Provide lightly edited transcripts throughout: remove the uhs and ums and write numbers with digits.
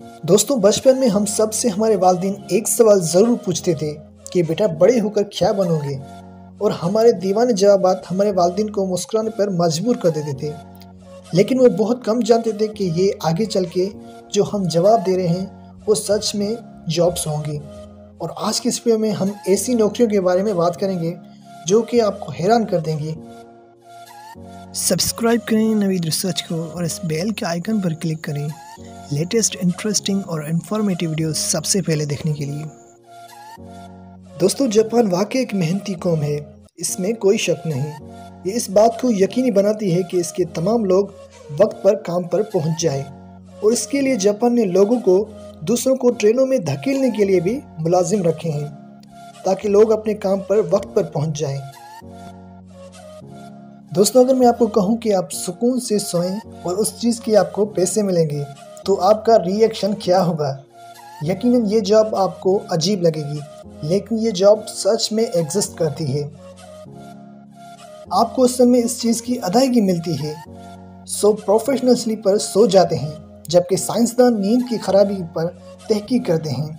दोस्तों, बचपन में हम सब से हमारे वालिदैन एक सवाल ज़रूर पूछते थे कि बेटा बड़े होकर क्या बनोगे, और हमारे दीवाने जवाबात हमारे वालिदैन को मुस्कुराने पर मजबूर कर देते थे। लेकिन वो बहुत कम जानते थे कि ये आगे चल के जो हम जवाब दे रहे हैं वो सच में जॉब्स होंगी। और आज की इस वीडियो में हम ऐसी नौकरियों के बारे में बात करेंगे जो कि आपको हैरान कर देंगी। सब्सक्राइब करें नवीद रिसर्च को और इस बेल के आइकन पर क्लिक करें लेटेस्ट इंटरेस्टिंग और इन्फॉर्मेटिव वीडियोस सबसे पहले देखने के लिए। दोस्तों, जापान वाकई एक मेहनती कौम है, इसमें कोई शक नहीं। ये इस बात को यकीनी बनाती है कि इसके तमाम लोग वक्त पर काम पर पहुंच जाए, और इसके लिए जापान ने लोगों को दूसरों को ट्रेनों में धकेलने के लिए भी मुलाजिम रखे हैं ताकि लोग अपने काम पर वक्त पर पहुंच जाएं। दोस्तों, अगर मैं आपको कहूं कि आप सुकून से सोएं और उस चीज़ के आपको पैसे मिलेंगे तो आपका रिएक्शन क्या होगा? यकीनन ये जॉब आपको अजीब लगेगी, लेकिन ये जॉब सच में एग्जिस्ट करती है। आपको उस समय इस चीज़ की अदायगी मिलती है। सो प्रोफेशनल स्लीपर सो जाते हैं जबकि साइंसदान नींद की खराबी पर तहकीक करते हैं।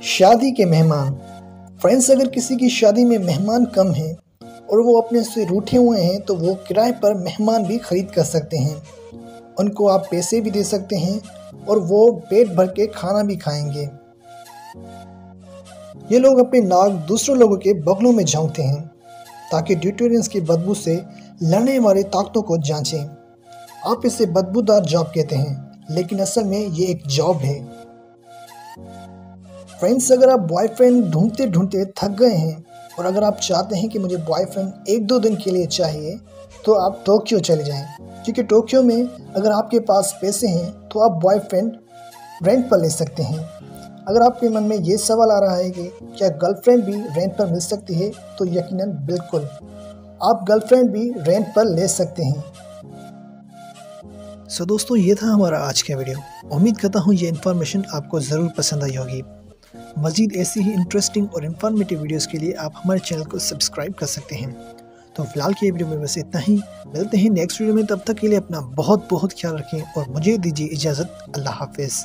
शादी के मेहमान। फ्रेंड्स, अगर किसी की शादी में मेहमान कम हैं और वो अपने से रूठे हुए हैं तो वो किराए पर मेहमान भी खरीद कर सकते हैं। उनको आप पैसे भी दे सकते हैं और वो पेट भर के खाना भी खाएंगे। ये लोग अपने नाक दूसरों लोगों के बगलों में झांकते हैं ताकि ड्यूटेरियंस की बदबू से लड़ने वाली ताकतों को जांचें। आप इसे बदबूदार जॉब कहते हैं, लेकिन असल में ये एक जॉब है। फ्रेंड्स, अगर आप बॉयफ्रेंड ढूंढते ढूंढते थक गए हैं और अगर आप चाहते हैं कि मुझे बॉयफ्रेंड 1-2 दिन के लिए चाहिए, तो आप टोक्यो चले जाएं, क्योंकि टोक्यो में अगर आपके पास पैसे हैं तो आप बॉयफ्रेंड रेंट पर ले सकते हैं। अगर आपके मन में ये सवाल आ रहा है कि क्या गर्लफ्रेंड भी रेंट पर मिल सकती है, तो यकीनन बिल्कुल, आप गर्लफ्रेंड भी रेंट पर ले सकते हैं। सो दोस्तों, ये था हमारा आज का वीडियो। उम्मीद करता हूँ ये इन्फॉर्मेशन आपको ज़रूर पसंद आई होगी। मज़ीद ऐसी ही इंटरेस्टिंग और इन्फॉर्मेटिव वीडियोस के लिए आप हमारे चैनल को सब्सक्राइब कर सकते हैं। तो फिलहाल की वीडियो में बस इतना ही। मिलते हैं नेक्स्ट वीडियो में, तब तक के लिए अपना बहुत बहुत ख्याल रखें और मुझे दीजिए इजाज़त। अल्लाह हाफिज़।